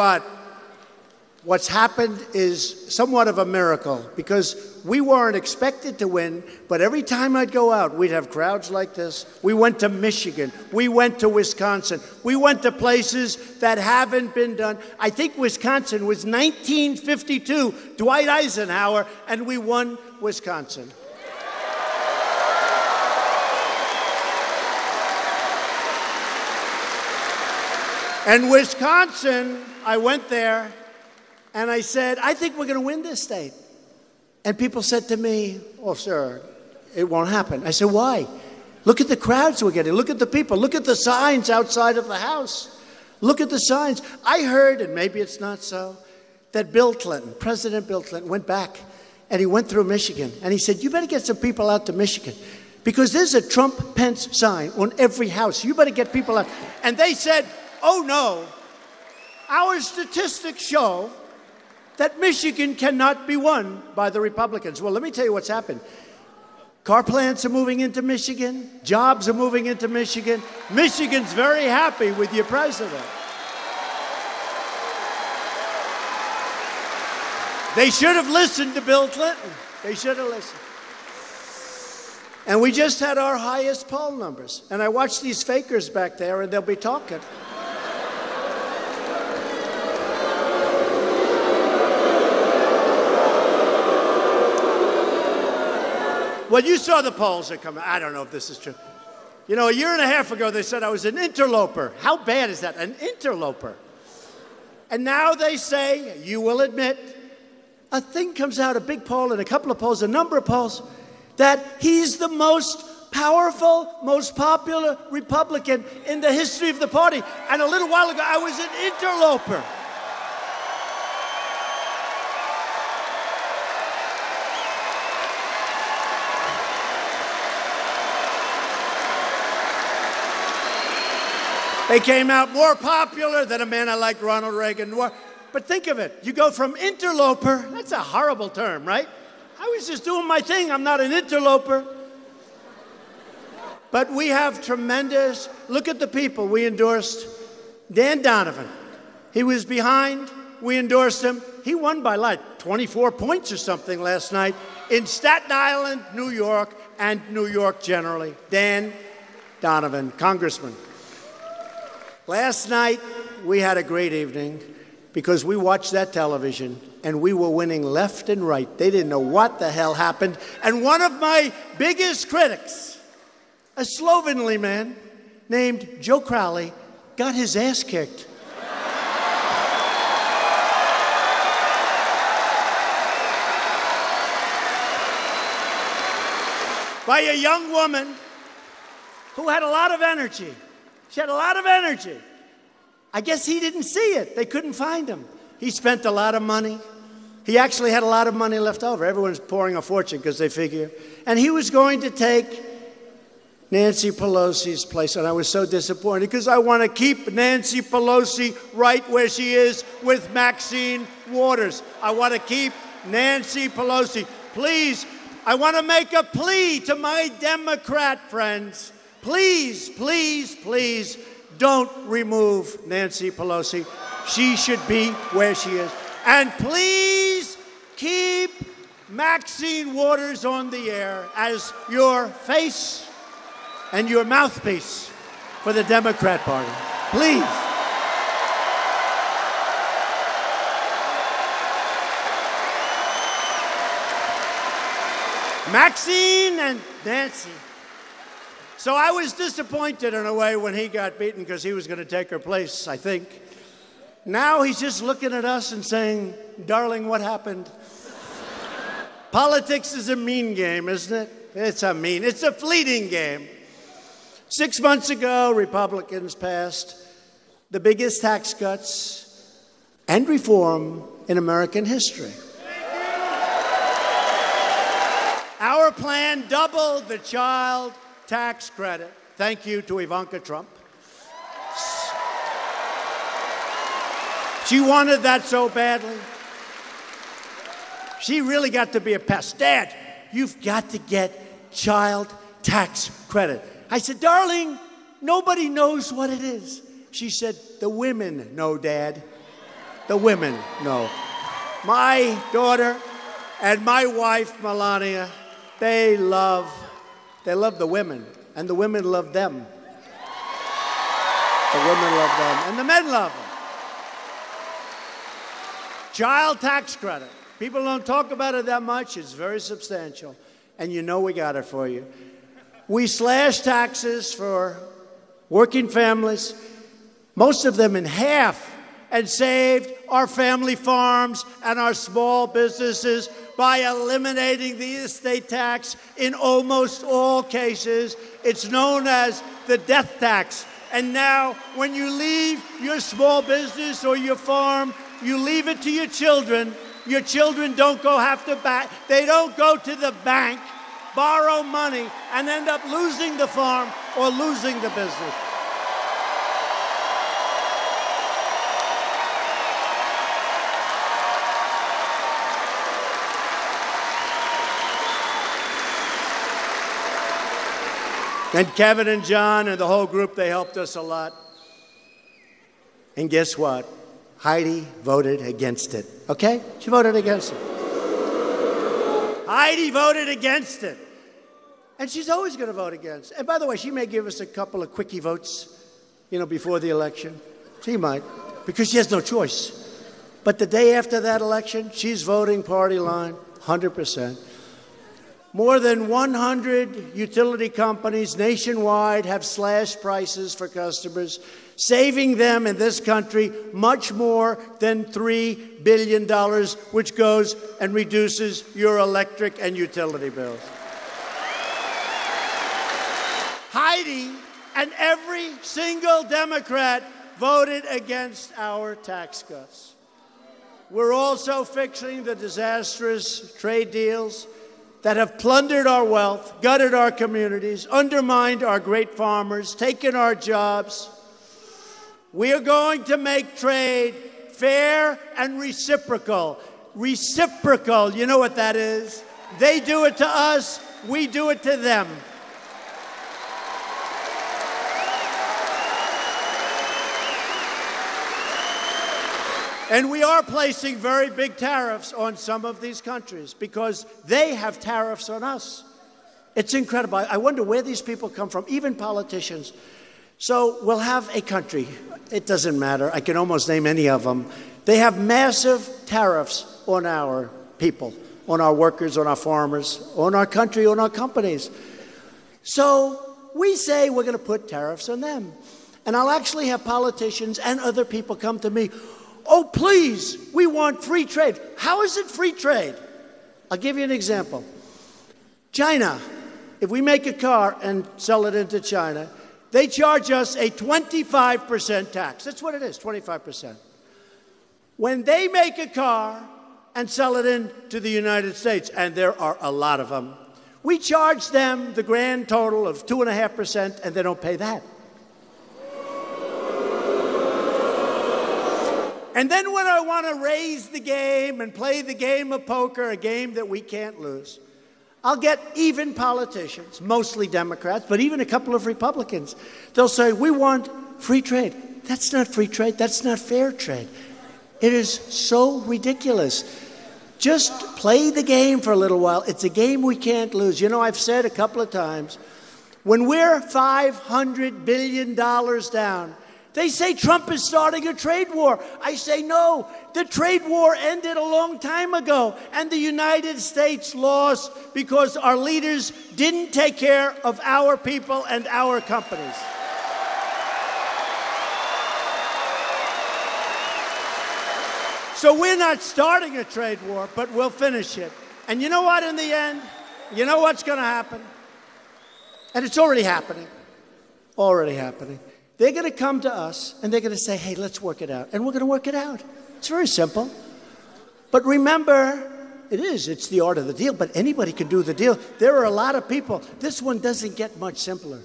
what's happened is somewhat of a miracle, because we weren't expected to win, but every time I'd go out, we'd have crowds like this. We went to Michigan. We went to Wisconsin. We went to places that haven't been done. I think Wisconsin was 1952, Dwight Eisenhower, and we won Wisconsin. And Wisconsin, I went there, and I said, I think we're going to win this state. And people said to me, oh, sir, it won't happen. I said, why? Look at the crowds we're getting. Look at the people. Look at the signs outside of the house. Look at the signs. I heard, and maybe it's not so, that Bill Clinton, President Bill Clinton, went back, and he went through Michigan. And he said, you better get some people out to Michigan, because there's a Trump-Pence sign on every house. You better get people out. And they said, oh, no, our statistics show that Michigan cannot be won by the Republicans. Well, let me tell you what's happened. Car plants are moving into Michigan. Jobs are moving into Michigan. Michigan's very happy with your president. They should have listened to Bill Clinton. They should have listened. And we just had our highest poll numbers. And I watch these fakers back there, and they'll be talking. Well, you saw the polls that come out. I don't know if this is true. You know, a year and a half ago, they said I was an interloper. How bad is that? An interloper. And now they say, you will admit, a thing comes out, a big poll and a couple of polls, a number of polls, that he's the most powerful, most popular Republican in the history of the party. And a little while ago, I was an interloper. They came out more popular than a man I like, Ronald Reagan. But think of it. You go from interloper, that's a horrible term, right? I was just doing my thing. I'm not an interloper. But we have tremendous, look at the people. We endorsed Dan Donovan. He was behind. We endorsed him. He won by like 24 points or something last night in Staten Island, New York, and New York generally. Dan Donovan, congressman. Last night, we had a great evening because we watched that television and we were winning left and right. They didn't know what the hell happened. And one of my biggest critics, a slovenly man named Joe Crowley, got his ass kicked. By a young woman who had a lot of energy. She had a lot of energy. I guess he didn't see it. They couldn't find him. He spent a lot of money. He actually had a lot of money left over. Everyone's pouring a fortune because they figure. And he was going to take Nancy Pelosi's place. And I was so disappointed because I want to keep Nancy Pelosi right where she is with Maxine Waters. I want to keep Nancy Pelosi. Please, I want to make a plea to my Democrat friends. Please, please, please don't remove Nancy Pelosi. She should be where she is. And please keep Maxine Waters on the air as your face and your mouthpiece for the Democrat Party. Please. Maxine and Nancy. So I was disappointed in a way when he got beaten because he was going to take her place, I think. Now he's just looking at us and saying, darling, what happened? Politics is a mean game, isn't it? It's a fleeting game. 6 months ago, Republicans passed the biggest tax cuts and reform in American history. Our plan doubled the child tax credit. Thank you to Ivanka Trump. She wanted that so badly. She really got to be a pest. Dad, you've got to get child tax credit. I said, darling, nobody knows what it is. She said, the women know, Dad. The women know. My daughter and my wife, Melania, they love the women, and the women love them. The women love them, and the men love them. Child tax credit. People don't talk about it that much. It's very substantial, and you know we got it for you. We slashed taxes for working families, most of them in half, and saved our family farms and our small businesses by eliminating the estate tax in almost all cases. It's known as the death tax. And now, when you leave your small business or your farm, you leave it to your children. Your children don't they don't go to the bank, borrow money, and end up losing the farm or losing the business. And Kevin and John and the whole group, they helped us a lot. And guess what? Heidi voted against it, okay? She voted against it. Heidi voted against it. And she's always going to vote against. And by the way, she may give us a couple of quickie votes, before the election. She might, because she has no choice. But the day after that election, she's voting party line, 100%. More than 100 utility companies nationwide have slashed prices for customers, saving them in this country much more than $3 billion, which goes and reduces your electric and utility bills. Heidi and every single Democrat voted against our tax cuts. We're also fixing the disastrous trade deals that have plundered our wealth, gutted our communities, undermined our great farmers, taken our jobs. We are going to make trade fair and reciprocal. Reciprocal, you know what that is? They do it to us. We do it to them. And we are placing very big tariffs on some of these countries because they have tariffs on us. It's incredible. I wonder where these people come from, even politicians. So we'll have a country. It doesn't matter. I can almost name any of them. They have massive tariffs on our people, on our workers, on our farmers, on our country, on our companies. So we say we're going to put tariffs on them. And I'll actually have politicians and other people come to me. Oh, please, we want free trade. How is it free trade? I'll give you an example. China, if we make a car and sell it into China, they charge us a 25% tax. That's what it is, 25%. When they make a car and sell it into the United States, and there are a lot of them, we charge them the grand total of 2.5%, and they don't pay that. And then when I want to raise the game and play the game of poker, a game that we can't lose, I'll get even politicians, mostly Democrats, but even a couple of Republicans. They'll say, we want free trade. That's not free trade. That's not fair trade. It is so ridiculous. Just play the game for a little while. It's a game we can't lose. You know, I've said a couple of times, when we're $500 billion down, they say Trump is starting a trade war. I say no. The trade war ended a long time ago, and the United States lost because our leaders didn't take care of our people and our companies. So we're not starting a trade war, but we'll finish it. And you know what, in the end? You know what's going to happen? And it's already happening. Already happening. They're going to come to us, and they're going to say, hey, let's work it out. And we're going to work it out. It's very simple. But remember, it's the art of the deal, but anybody can do the deal. There are a lot of people. This one doesn't get much simpler.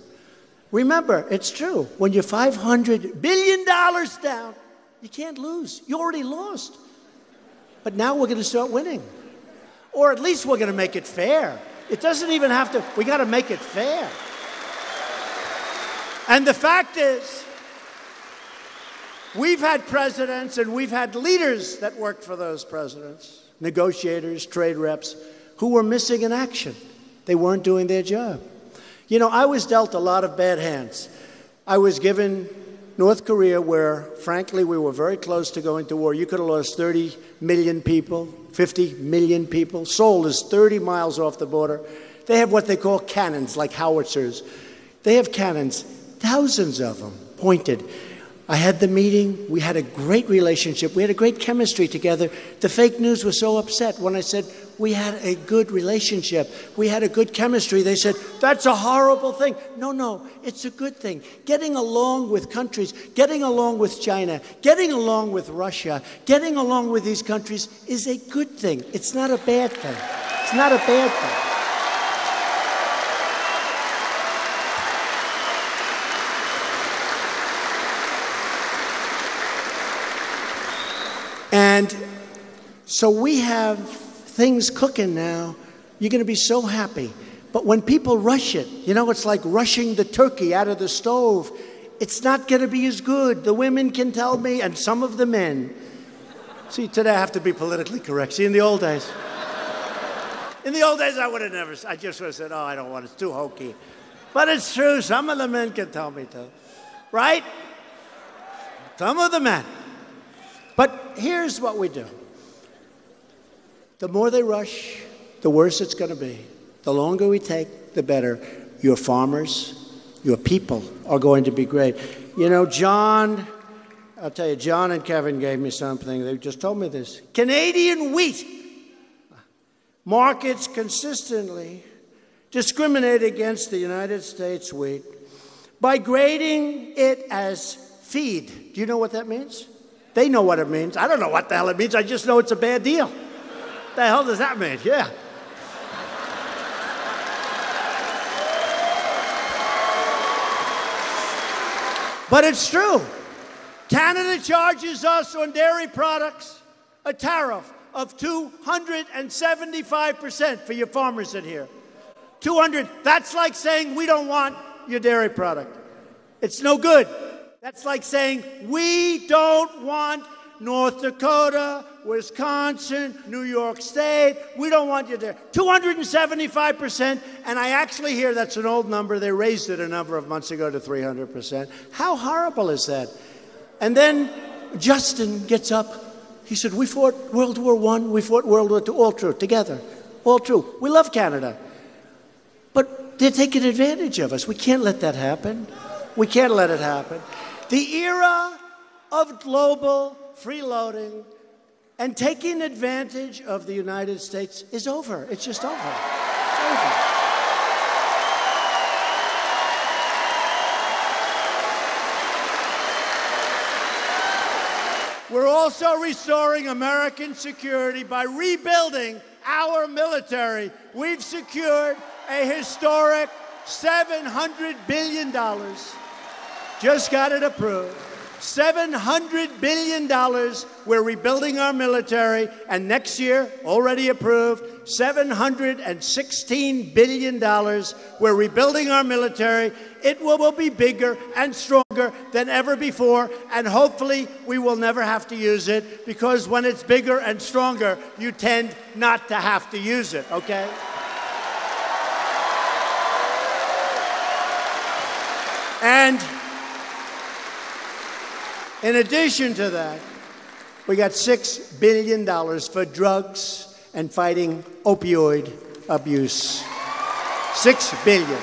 Remember, it's true. When you're $500 billion down, you can't lose. You already lost. But now we're going to start winning. Or at least we're going to make it fair. It doesn't even have to, we got to make it fair. And the fact is, we've had presidents and we've had leaders that worked for those presidents, negotiators, trade reps, who were missing in action. They weren't doing their job. You know, I was dealt a lot of bad hands. I was given North Korea, where, frankly, we were very close to going to war. You could have lost 30 million people, 50 million people. Seoul is 30 miles off the border. They have what they call cannons, like howitzers. They have cannons. Thousands of them pointed. I had the meeting. We had a great relationship. We had a great chemistry together. The fake news was so upset when I said we had a good relationship. We had a good chemistry. They said, that's a horrible thing. No, it's a good thing. Getting along with countries, getting along with China, getting along with Russia, getting along with these countries is a good thing. It's not a bad thing. It's not a bad thing. And so we have things cooking now. You're going to be so happy. But when people rush it, you know, it's like rushing the turkey out of the stove. It's not going to be as good. The women can tell me, and some of the men. See, today I have to be politically correct. See, in the old days, I would have never, I just would have said, oh, I don't want it. It's too hokey. But it's true. Some of the men can tell me to. Right? Some of the men. But here's what we do. The more they rush, the worse it's going to be. The longer we take, the better. Your farmers, your people are going to be great. You know, John, I'll tell you, John and Kevin gave me something. They just told me this. Canadian wheat markets consistently discriminate against the United States wheat by grading it as feed. Do you know what that means? They know what it means. I don't know what the hell it means. I just know it's a bad deal. What the hell does that mean? Yeah. But it's true. Canada charges us on dairy products a tariff of 275% for your farmers in here. 200, that's like saying we don't want your dairy product. It's no good. That's like saying we don't want North Dakota, Wisconsin, New York State. We don't want you there. 275%, and I actually hear that's an old number. They raised it a number of months ago to 300%. How horrible is that? And then Justin gets up. He said, we fought World War I, we fought World War II, all true, together, all true. We love Canada. But they're taking advantage of us. We can't let that happen. We can't let it happen. The era of global freeloading and taking advantage of the United States is over. It's just over. It's over. We're also restoring American security by rebuilding our military. We've secured a historic $700 billion. Just got it approved. $700 billion. We're rebuilding our military, and next year, already approved, $716 billion. We're rebuilding our military. It will be bigger and stronger than ever before, and hopefully we will never have to use it, because when it's bigger and stronger, you tend not to have to use it, okay? And in addition to that, we got $6 billion for drugs and fighting opioid abuse. $6 billion.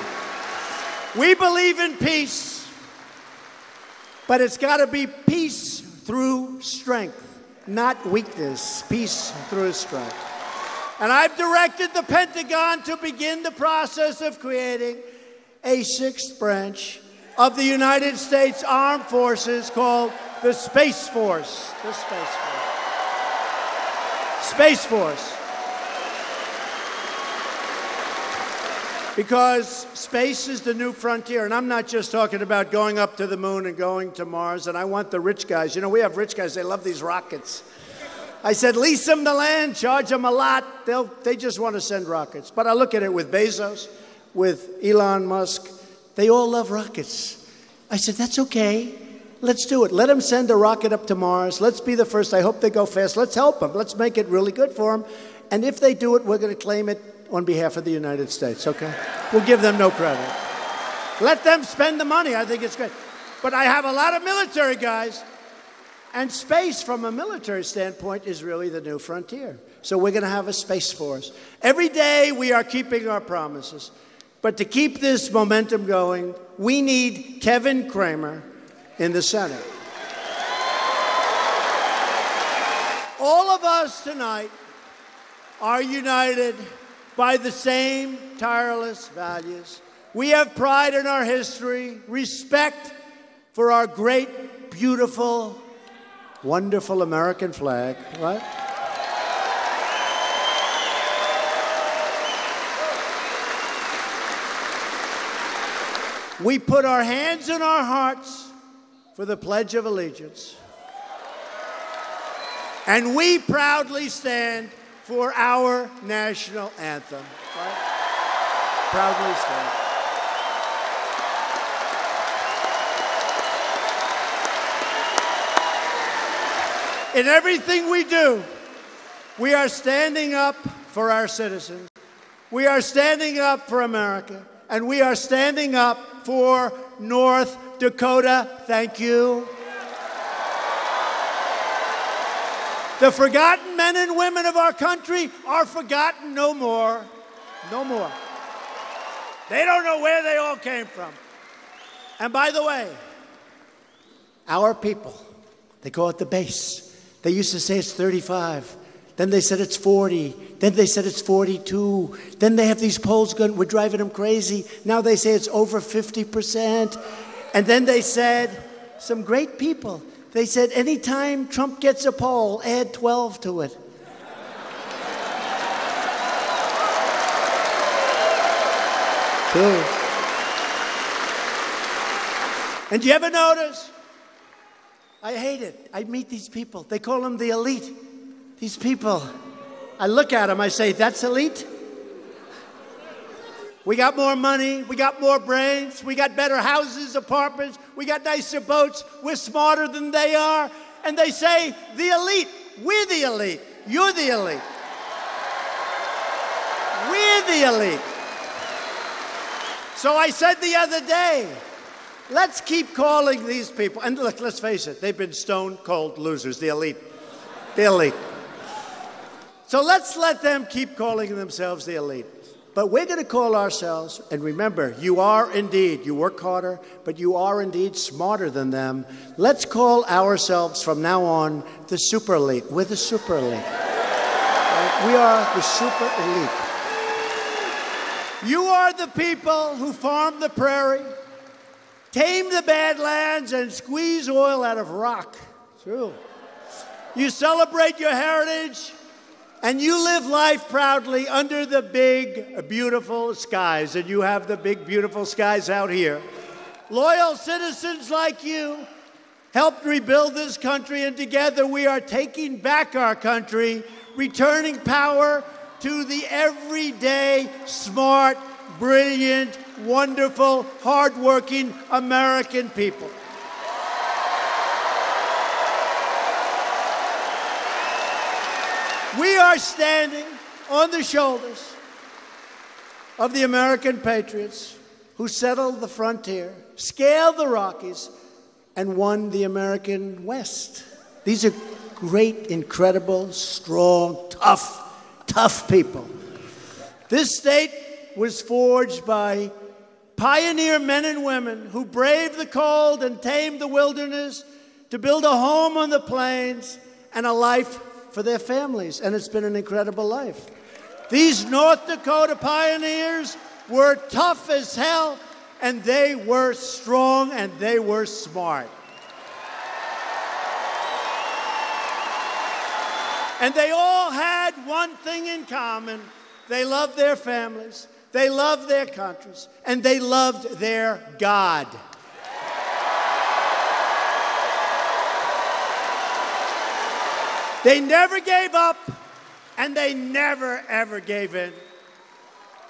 We believe in peace, but it's got to be peace through strength, not weakness. Peace through strength. And I've directed the Pentagon to begin the process of creating a sixth branch of the United States Armed Forces called the Space Force. The Space Force. Space Force. Because space is the new frontier, and I'm not just talking about going up to the moon and going to Mars, and I want the rich guys. You know, we have rich guys, they love these rockets. I said, lease them the land, charge them a lot. They just want to send rockets. But I look at it with Bezos, with Elon Musk. They all love rockets. I said, that's okay. Let's do it. Let them send a rocket up to Mars. Let's be the first. I hope they go fast. Let's help them. Let's make it really good for them. And if they do it, we're going to claim it on behalf of the United States, okay? We'll give them no credit. Let them spend the money. I think it's great. But I have a lot of military guys, and space from a military standpoint is really the new frontier. So we're going to have a Space Force. Every day we are keeping our promises. But to keep this momentum going, we need Kevin Cramer in the Senate. All of us tonight are united by the same tireless values. We have pride in our history, respect for our great, beautiful, wonderful American flag, right? We put our hands in our hearts for the Pledge of Allegiance. And we proudly stand for our national anthem. Right? Proudly stand. In everything we do, we are standing up for our citizens. We are standing up for America. And we are standing up for North Dakota. Thank you. The forgotten men and women of our country are forgotten no more. No more. They don't know where they all came from. And by the way, our people, they call it the base. They used to say it's 35. Then they said it's 40. Then they said it's 42. Then they have these polls going, we're driving them crazy. Now they say it's over 50%. And then they said, some great people, they said anytime Trump gets a poll, add 12 to it. Cool. And do you ever notice? I hate it. I meet these people. They call them the elite. these people, I look at them, I say, that's elite? We got more money, we got more brains, we got better houses, apartments, we got nicer boats, we're smarter than they are. And they say, the elite, we're the elite, you're the elite. We're the elite. So I said the other day, let's keep calling these people, and look, let's face it, they've been stone cold losers, the elite. The elite. So let's let them keep calling themselves the elite. But we're going to call ourselves, and remember, you are indeed, you work harder, but you are indeed smarter than them. Let's call ourselves from now on the super elite. We're the super elite. Right? We are the super elite. You are the people who farm the prairie, tame the badlands, and squeeze oil out of rock. True. You celebrate your heritage, and you live life proudly under the big, beautiful skies. And you have the big, beautiful skies out here. Loyal citizens like you helped rebuild this country, and together we are taking back our country, returning power to the everyday, smart, brilliant, wonderful, hardworking American people. We are standing on the shoulders of the American patriots who settled the frontier, scaled the Rockies, and won the American West. These are great, incredible, strong, tough people. This state was forged by pioneer men and women who braved the cold and tamed the wilderness to build a home on the plains and a life for their families, and it's been an incredible life. These North Dakota pioneers were tough as hell, and they were strong, and they were smart. And they all had one thing in common. They loved their families, they loved their countries, and they loved their God. They never gave up, and they never, ever gave in.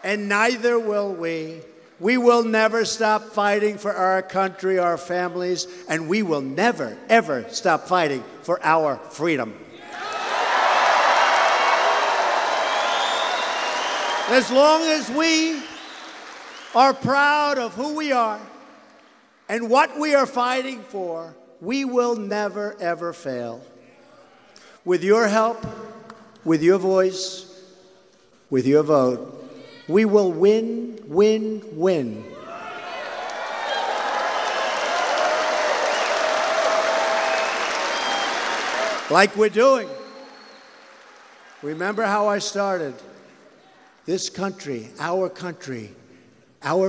And neither will we. We will never stop fighting for our country, our families, and we will never, ever stop fighting for our freedom. As long as we are proud of who we are and what we are fighting for, we will never, ever fail. With your help, with your voice, with your vote, we will win, win, win. Like we're doing. Remember how I started? This country, our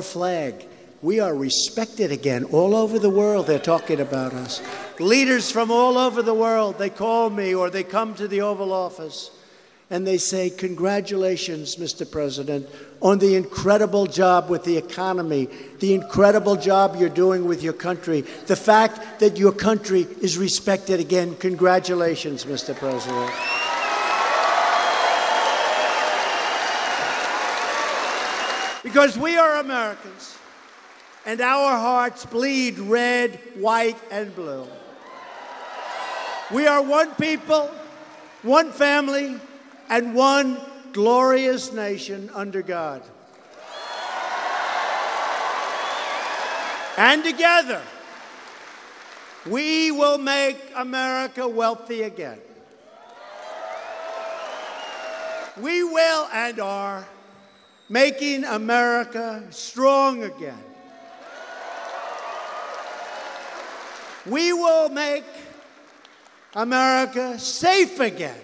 flag, we are respected again. All over the world, they're talking about us. Leaders from all over the world, they call me or they come to the Oval Office and they say, congratulations, Mr. President, on the incredible job with the economy, the incredible job you're doing with your country, the fact that your country is respected again. Congratulations, Mr. President. Because we are Americans, and our hearts bleed red, white, and blue. We are one people, one family, and one glorious nation under God. And together, we will make America wealthy again. We will and are making America strong again. We will make America safe again.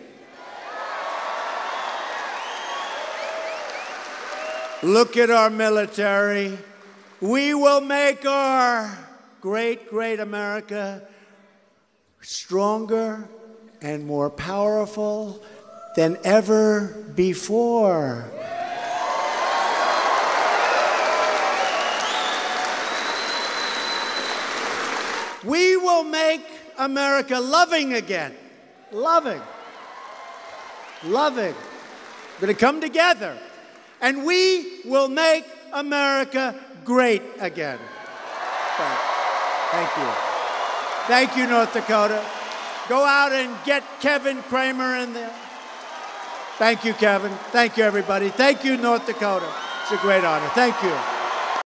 Look at our military. We will make our great, great America stronger and more powerful than ever before. We will make America loving again. Loving. loving. We're going to come together, and we will make America great again. Thank you. Thank you, North Dakota. Go out and get Kevin Kramer in there. Thank you, Kevin. Thank you, everybody. Thank you, North Dakota. It's a great honor. Thank you.